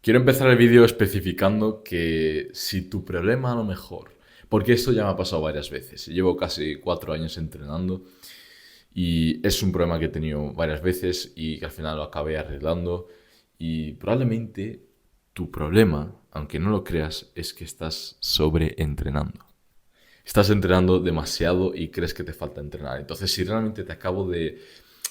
Quiero empezar el vídeo especificando que si tu problema a lo mejor, porque esto ya me ha pasado varias veces, llevo casi 4 años entrenando y es un problema que he tenido varias veces y que al final lo acabé arreglando y probablemente tu problema, aunque no lo creas, es que estás sobreentrenando. Estás entrenando demasiado y crees que te falta entrenar. Entonces, si realmente te acabo de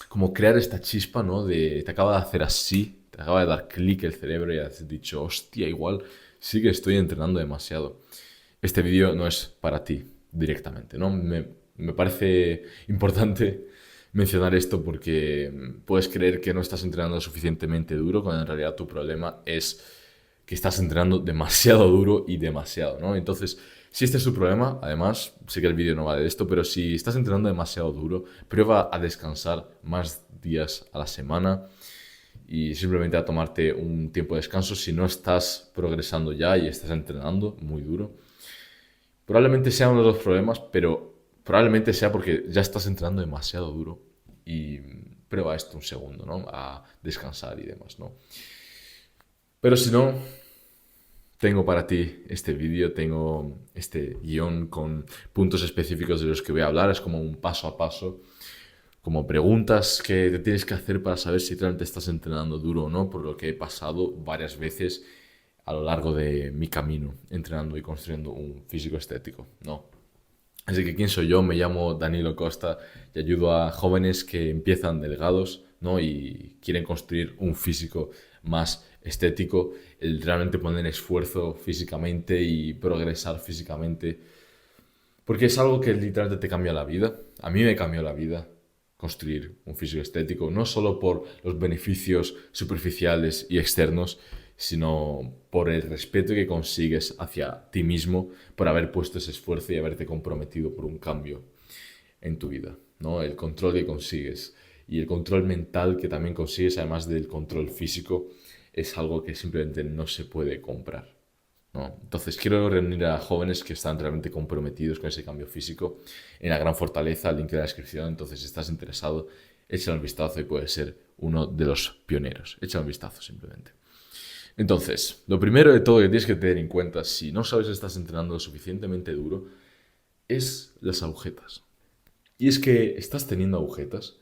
como crear esta chispa, ¿no? Te acaba de hacer así, te acaba de dar clic el cerebro y has dicho, hostia, igual sí que estoy entrenando demasiado. Este vídeo no es para ti directamente, ¿no? Me parece importante mencionar esto porque puedes creer que no estás entrenando suficientemente duro, cuando en realidad tu problema es que estás entrenando demasiado duro y demasiado, ¿no? Entonces, si este es tu problema, además, sé que el vídeo no va de esto, pero si estás entrenando demasiado duro, prueba a descansar más días a la semana y simplemente a tomarte un tiempo de descanso si no estás progresando ya y estás entrenando muy duro. Probablemente sea uno de los problemas, pero probablemente sea porque ya estás entrenando demasiado duro y prueba esto un segundo, ¿no? A descansar y demás, ¿no? Pero si no, tengo para ti este vídeo, tengo este guión con puntos específicos de los que voy a hablar, es como un paso a paso, como preguntas que te tienes que hacer para saber si realmente estás entrenando duro o no, por lo que he pasado varias veces a lo largo de mi camino entrenando y construyendo un físico estético, ¿no? Así que, ¿quién soy yo? Me llamo Danilo Costa y ayudo a jóvenes que empiezan delgados, ¿no? Y quieren construir un físico más estético, el realmente poner esfuerzo físicamente y progresar físicamente, porque es algo que literalmente te cambia la vida. A mí me cambió la vida construir un físico estético, no solo por los beneficios superficiales y externos, sino por el respeto que consigues hacia ti mismo por haber puesto ese esfuerzo y haberte comprometido por un cambio en tu vida, ¿no? El control que consigues y el control mental que también consigues, además del control físico, es algo que simplemente no se puede comprar, ¿no? Entonces quiero reunir a jóvenes que están realmente comprometidos con ese cambio físico en la Gran Fortaleza, link en la descripción. Entonces, si estás interesado, échale un vistazo y puedes ser uno de los pioneros. Échale un vistazo simplemente. Entonces, lo primero de todo que tienes que tener en cuenta si no sabes si estás entrenando lo suficientemente duro es las agujetas. Y es que estás teniendo agujetas,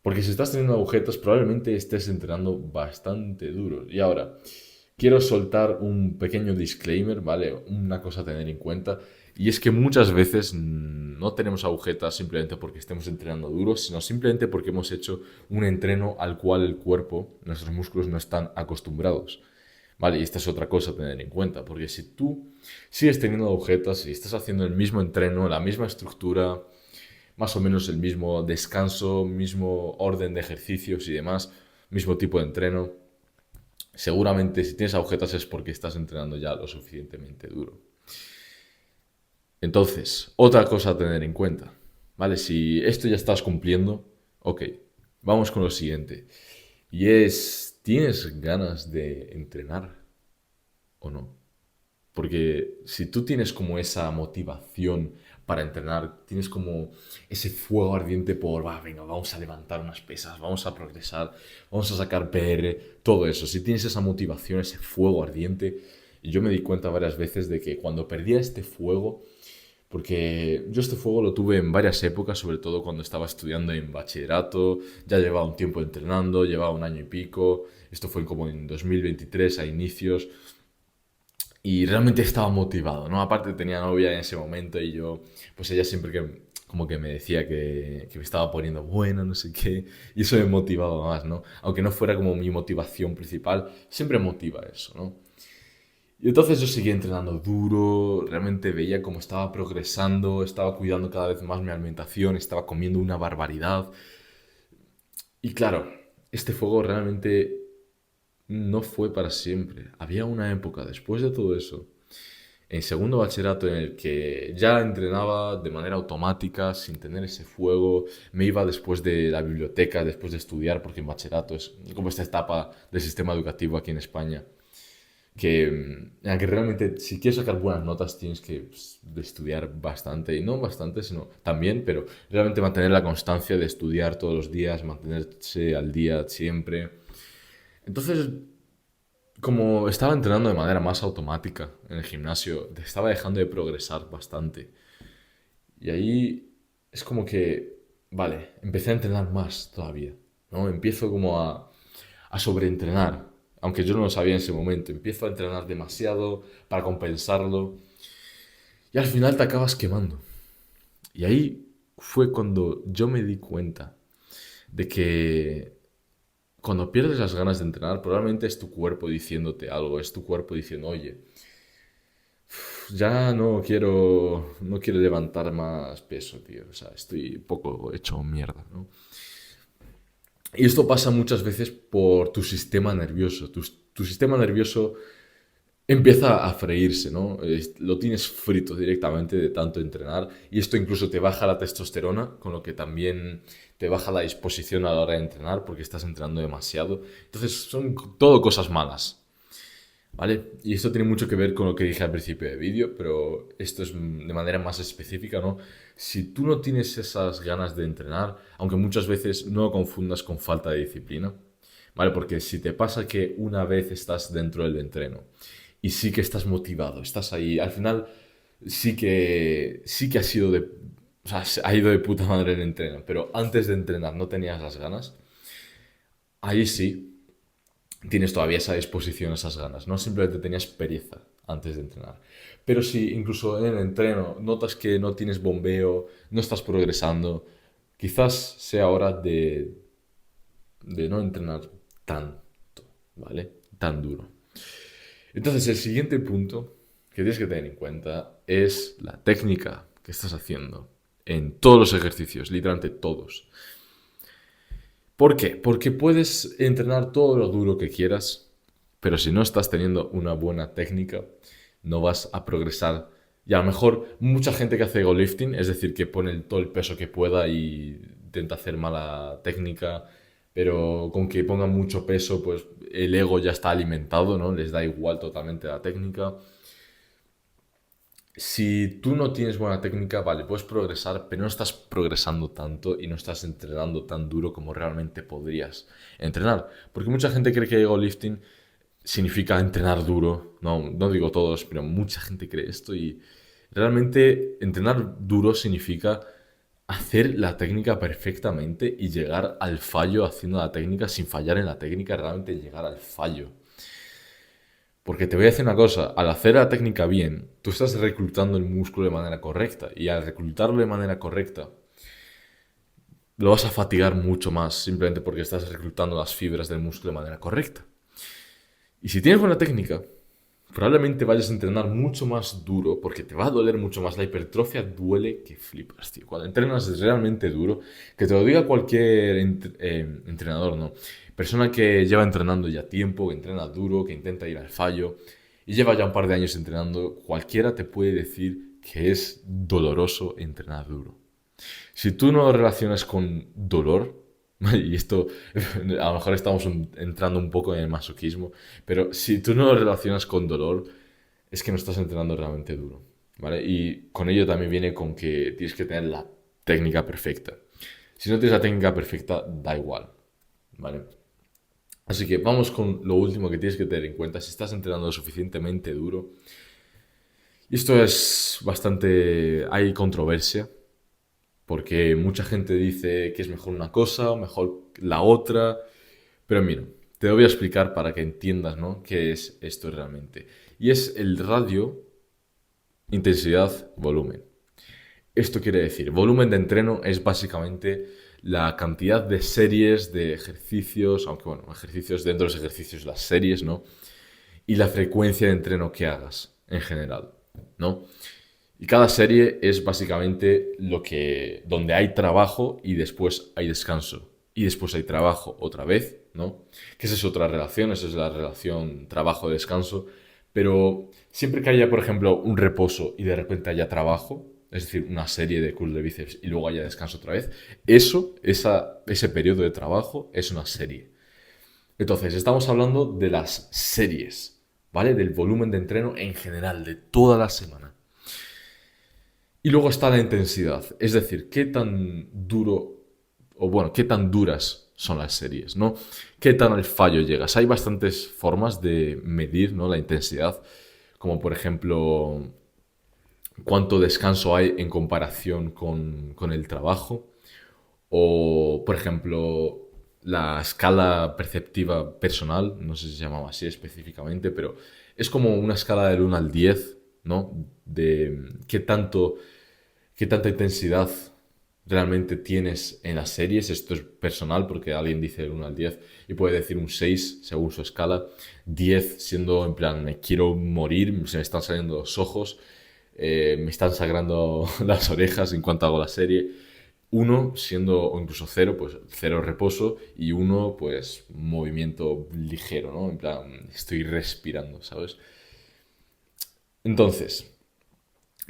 porque si estás teniendo agujetas probablemente estés entrenando bastante duro. Y ahora, quiero soltar un pequeño disclaimer, ¿vale? Una cosa a tener en cuenta. Y es que muchas veces no tenemos agujetas simplemente porque estemos entrenando duro, sino simplemente porque hemos hecho un entreno al cual el cuerpo, nuestros músculos no están acostumbrados. Vale, y esta es otra cosa a tener en cuenta, porque si tú sigues teniendo agujetas y estás haciendo el mismo entreno, la misma estructura, más o menos el mismo descanso, mismo orden de ejercicios y demás, mismo tipo de entreno, seguramente si tienes agujetas es porque estás entrenando ya lo suficientemente duro. Entonces, otra cosa a tener en cuenta, ¿vale? Si esto ya estás cumpliendo, ok, vamos con lo siguiente. Y es, ¿tienes ganas de entrenar o no? Porque si tú tienes como esa motivación para entrenar, tienes como ese fuego ardiente por, va, venga, vamos a levantar unas pesas, vamos a progresar, vamos a sacar PR, todo eso. Si tienes esa motivación, ese fuego ardiente, y yo me di cuenta varias veces de que cuando perdía este fuego, porque yo este fuego lo tuve en varias épocas, sobre todo cuando estaba estudiando en bachillerato, ya llevaba un tiempo entrenando, llevaba un año y pico, esto fue como en 2023 a inicios, y realmente estaba motivado, ¿no? Aparte tenía novia en ese momento y yo, pues ella siempre que como que me decía que me estaba poniendo bueno, no sé qué, y eso me motivaba más, ¿no? Aunque no fuera como mi motivación principal, siempre motiva eso, ¿no? Y entonces yo seguía entrenando duro, realmente veía cómo estaba progresando, estaba cuidando cada vez más mi alimentación, estaba comiendo una barbaridad. Y claro, este fuego realmente no fue para siempre. Había una época después de todo eso en segundo bachillerato en el que ya entrenaba de manera automática, sin tener ese fuego, me iba después de la biblioteca, después de estudiar, porque en bachillerato es como esta etapa del sistema educativo aquí en España, en la que realmente si quieres sacar buenas notas tienes que de estudiar bastante, y no bastante, sino también, pero realmente mantener la constancia de estudiar todos los días, mantenerse al día siempre. Entonces como estaba entrenando de manera más automática en el gimnasio, estaba dejando de progresar bastante. Y ahí es como que, vale, empecé a entrenar más todavía, ¿no? Empiezo como a sobreentrenar, aunque yo no lo sabía en ese momento. Empiezo a entrenar demasiado para compensarlo y al final te acabas quemando. Y ahí fue cuando yo me di cuenta de que cuando pierdes las ganas de entrenar, probablemente es tu cuerpo diciéndote algo, es tu cuerpo diciendo, oye, ya no quiero levantar más peso, tío. O sea, estoy un poco hecho mierda, ¿no? Y esto pasa muchas veces por tu sistema nervioso. Tu sistema nervioso empieza a freírse, ¿no? Lo tienes frito directamente de tanto entrenar y esto incluso te baja la testosterona, con lo que también te baja la disposición a la hora de entrenar porque estás entrenando demasiado. Entonces son todo cosas malas. ¿Vale? Y esto tiene mucho que ver con lo que dije al principio del vídeo, pero esto es de manera más específica, ¿no? Si tú no tienes esas ganas de entrenar, aunque muchas veces no lo confundas con falta de disciplina, ¿vale? Porque si te pasa que una vez estás dentro del entreno y sí que estás motivado, estás ahí, al final sí que ha sido o sea, ha ido de puta madre el entreno, pero antes de entrenar no tenías las ganas, ahí sí tienes todavía esa disposición, esas ganas, no simplemente tenías pereza antes de entrenar. Pero si incluso en el entreno notas que no tienes bombeo, no estás progresando, quizás sea hora de no entrenar tanto, ¿vale? Tan duro. Entonces, el siguiente punto que tienes que tener en cuenta es la técnica que estás haciendo en todos los ejercicios, literalmente todos. ¿Por qué? Porque puedes entrenar todo lo duro que quieras, pero si no estás teniendo una buena técnica, no vas a progresar. Y a lo mejor mucha gente que hace lifting, es decir, que pone todo el peso que pueda y intenta hacer mala técnica, pero con que pongan mucho peso, pues el ego ya está alimentado, ¿no? Les da igual totalmente la técnica. Si tú no tienes buena técnica, vale, puedes progresar, pero no estás progresando tanto y no estás entrenando tan duro como realmente podrías entrenar. Porque mucha gente cree que ego lifting significa entrenar duro. No, no digo todos, pero mucha gente cree esto y realmente entrenar duro significa hacer la técnica perfectamente y llegar al fallo haciendo la técnica sin fallar en la técnica, realmente llegar al fallo. Porque te voy a decir una cosa, al hacer la técnica bien, tú estás reclutando el músculo de manera correcta y al reclutarlo de manera correcta, lo vas a fatigar mucho más simplemente porque estás reclutando las fibras del músculo de manera correcta. Y si tienes buena técnica, probablemente vayas a entrenar mucho más duro porque te va a doler mucho más. La hipertrofia duele que flipas, tío. Cuando entrenas realmente duro, que te lo diga cualquier entrenador, ¿no? Persona que lleva entrenando ya tiempo, que entrena duro, que intenta ir al fallo y lleva ya un par de años entrenando, cualquiera te puede decir que es doloroso entrenar duro. Si tú no lo relacionas con dolor, y esto a lo mejor estamos entrando un poco en el masoquismo, pero si tú no lo relacionas con dolor, es que no estás entrenando realmente duro, ¿vale? Y con ello también viene con que tienes que tener la técnica perfecta. Si no tienes la técnica perfecta, da igual, ¿vale? Así que vamos con lo último que tienes que tener en cuenta. Si estás entrenando lo suficientemente duro, y esto es bastante... hay controversia, porque mucha gente dice que es mejor una cosa, mejor la otra. Pero mira, te lo voy a explicar para que entiendas, ¿no? ¿Qué es esto realmente? Y es el radio, intensidad, volumen. Esto quiere decir, volumen de entreno es básicamente la cantidad de series de ejercicios, aunque bueno, ejercicios dentro de los ejercicios, las series, ¿no? Y la frecuencia de entreno que hagas en general, ¿no? Y cada serie es básicamente donde hay trabajo y después hay descanso. Y después hay trabajo otra vez, ¿no? Que esa es otra relación, esa es la relación trabajo-descanso. Pero siempre que haya, por ejemplo, un reposo y de repente haya trabajo, es decir, una serie de curls de bíceps y luego haya descanso otra vez, ese periodo de trabajo es una serie. Entonces, estamos hablando de las series, ¿vale? Del volumen de entreno en general, de toda la semana. Y luego está la intensidad, es decir, qué tan duro, o bueno, qué tan duras son las series, ¿no? ¿Qué tan al fallo llegas? Hay bastantes formas de medir, ¿no?, la intensidad, como por ejemplo cuánto descanso hay en comparación con el trabajo, o por ejemplo la escala perceptiva personal, no sé si se llamaba así específicamente, pero es como una escala del 1 al 10, ¿no? De qué tanta intensidad realmente tienes en las series. Esto es personal porque alguien dice el 1 al 10 y puede decir un 6 según su escala. 10 siendo en plan, me quiero morir, se me están saliendo los ojos, me están sangrando las orejas en cuanto hago la serie. Uno siendo, o incluso cero, pues cero reposo, y uno, pues movimiento ligero, ¿no? En plan, estoy respirando, ¿sabes? Entonces,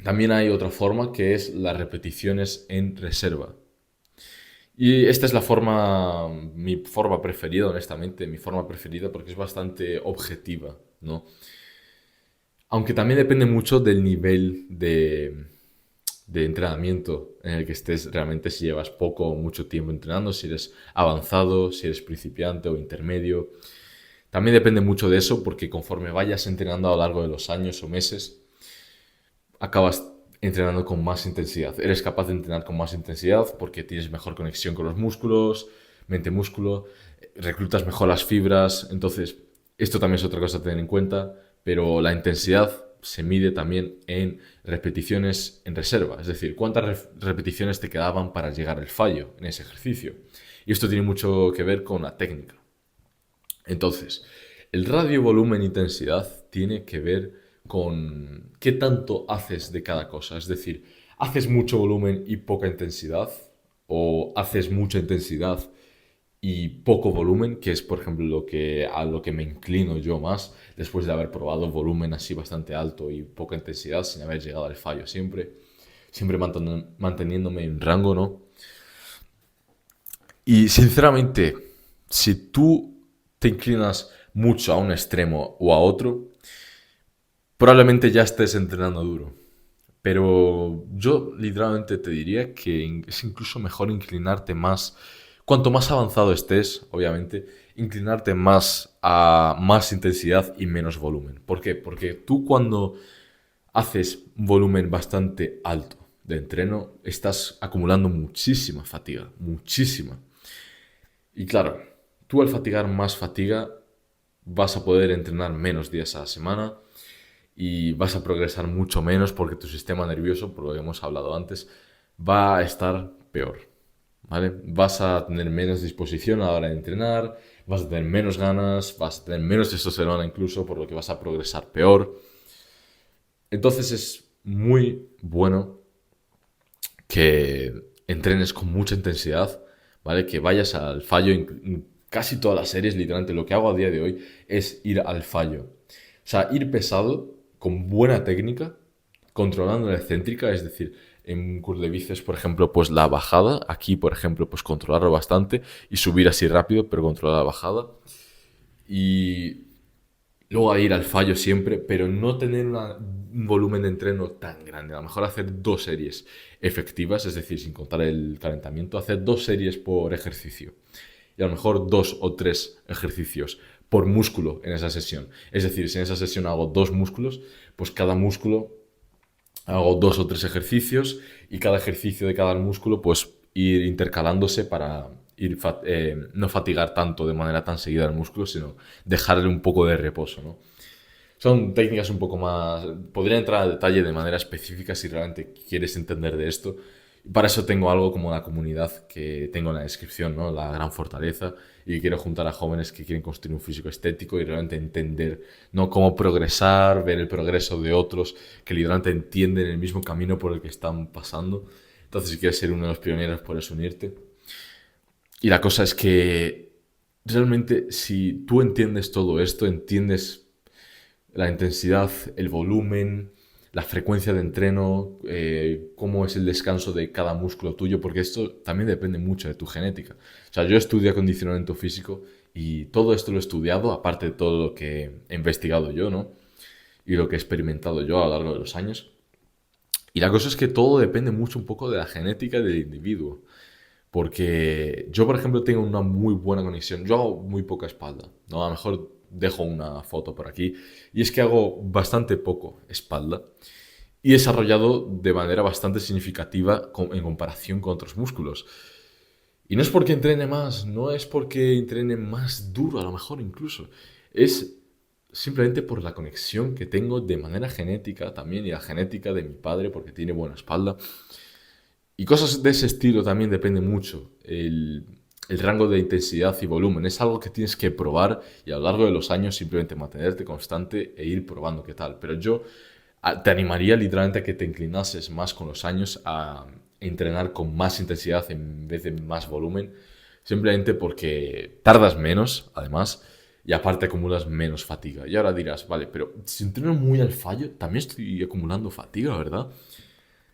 también hay otra forma que es las repeticiones en reserva. Y esta es mi forma preferida, honestamente, mi forma preferida porque es bastante objetiva, ¿no? Aunque también depende mucho del nivel de entrenamiento en el que estés realmente, si llevas poco o mucho tiempo entrenando, si eres avanzado, si eres principiante o intermedio. También depende mucho de eso porque conforme vayas entrenando a lo largo de los años o meses, acabas entrenando con más intensidad. Eres capaz de entrenar con más intensidad porque tienes mejor conexión con los músculos, mente-músculo, reclutas mejor las fibras. Entonces, esto también es otra cosa a tener en cuenta, pero la intensidad se mide también en repeticiones en reserva, es decir, cuántas repeticiones te quedaban para llegar al fallo en ese ejercicio. Y esto tiene mucho que ver con la técnica. Entonces, el radio, volumen, intensidad tiene que ver con qué tanto haces de cada cosa. Es decir, ¿haces mucho volumen y poca intensidad? ¿O haces mucha intensidad y poco volumen? Que es, por ejemplo, a lo que me inclino yo más después de haber probado volumen así bastante alto y poca intensidad sin haber llegado al fallo siempre. Siempre manteniéndome en rango, ¿no? Y sinceramente, si tú te inclinas mucho a un extremo o a otro, probablemente ya estés entrenando duro. Pero yo literalmente te diría que es incluso mejor inclinarte más, cuanto más avanzado estés, obviamente, inclinarte más a más intensidad y menos volumen. ¿Por qué? Porque tú cuando haces un volumen bastante alto de entreno, estás acumulando muchísima fatiga, muchísima. Y claro, tú al fatigar más fatiga, vas a poder entrenar menos días a la semana y vas a progresar mucho menos porque tu sistema nervioso, por lo que hemos hablado antes, va a estar peor, ¿vale? Vas a tener menos disposición a la hora de entrenar, vas a tener menos ganas, vas a tener menos testosterona incluso, por lo que vas a progresar peor. Entonces es muy bueno que entrenes con mucha intensidad, ¿vale? Que vayas al fallo en casi todas las series, literalmente lo que hago a día de hoy es ir al fallo. O sea, ir pesado, con buena técnica, controlando la excéntrica, es decir, en un curl de bíceps, por ejemplo, pues la bajada, aquí, por ejemplo, pues controlarlo bastante y subir así rápido, pero controlar la bajada. Y luego a ir al fallo siempre, pero no tener un volumen de entreno tan grande. A lo mejor hacer 2 series efectivas, es decir, sin contar el calentamiento, hacer 2 series por ejercicio. Y a lo mejor 2 o 3 ejercicios por músculo en esa sesión. Es decir, si en esa sesión hago 2 músculos, pues cada músculo hago 2 o 3 ejercicios y cada ejercicio de cada músculo pues ir intercalándose para no fatigar tanto de manera tan seguida el músculo, sino dejarle un poco de reposo, ¿no? Son técnicas un poco más... Podría entrar al detalle de manera específica si realmente quieres entender de esto. Para eso tengo algo como la comunidad que tengo en la descripción, ¿no? La Gran Fortaleza. Y quiero juntar a jóvenes que quieren construir un físico estético y realmente entender, ¿no?, cómo progresar, ver el progreso de otros que literalmente entienden el mismo camino por el que están pasando. Entonces, si quieres ser uno de los pioneros, puedes unirte. Y la cosa es que realmente si tú entiendes todo esto, entiendes la intensidad, el volumen, la frecuencia de entreno, cómo es el descanso de cada músculo tuyo, porque esto también depende mucho de tu genética. O sea, yo estudio acondicionamiento físico y todo esto lo he estudiado, aparte de todo lo que he investigado yo, ¿no? Y lo que he experimentado yo a lo largo de los años. Y la cosa es que todo depende mucho un poco de la genética del individuo. Porque yo, por ejemplo, tengo una muy buena conexión. Yo hago muy poca espalda, ¿no? A lo mejor dejo una foto por aquí. Y es que hago bastante poco espalda. Y he desarrollado de manera bastante significativa en comparación con otros músculos. Y no es porque entrene más, no es porque entrene más duro, a lo mejor incluso. Es simplemente por la conexión que tengo de manera genética también y la genética de mi padre porque tiene buena espalda. Y cosas de ese estilo también depende mucho. El rango de intensidad y volumen. Es algo que tienes que probar y a lo largo de los años simplemente mantenerte constante e ir probando qué tal. Pero yo te animaría literalmente a que te inclinases más con los años a entrenar con más intensidad en vez de más volumen. Simplemente porque tardas menos, además, y aparte acumulas menos fatiga. Y ahora dirás, vale, pero si entreno muy al fallo, también estoy acumulando fatiga, ¿verdad?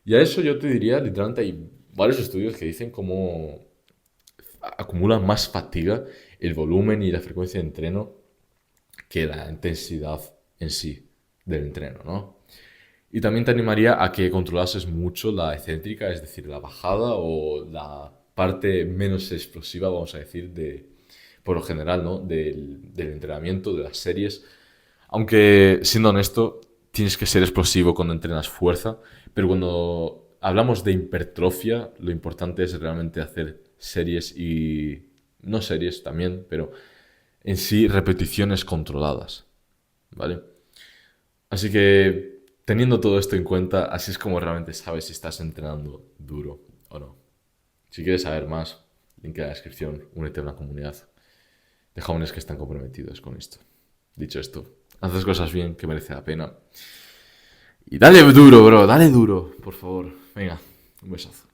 Y a eso yo te diría, literalmente hay varios estudios que dicen cómo acumula más fatiga el volumen y la frecuencia de entreno que la intensidad en sí del entreno, ¿no? Y también te animaría a que controlases mucho la excéntrica, es decir, la bajada o la parte menos explosiva, vamos a decir, por lo general, ¿no? Del entrenamiento, de las series. Aunque, siendo honesto, tienes que ser explosivo cuando entrenas fuerza, pero cuando hablamos de hipertrofia, lo importante es realmente hacer series y... no series también, pero en sí repeticiones controladas, ¿vale? Así que, teniendo todo esto en cuenta, así es como realmente sabes si estás entrenando duro o no. Si quieres saber más, link en la descripción, únete a una comunidad de jóvenes que están comprometidos con esto. Dicho esto, haz las cosas bien, que merece la pena. Y dale duro, bro, dale duro, por favor. Venga, un besazo.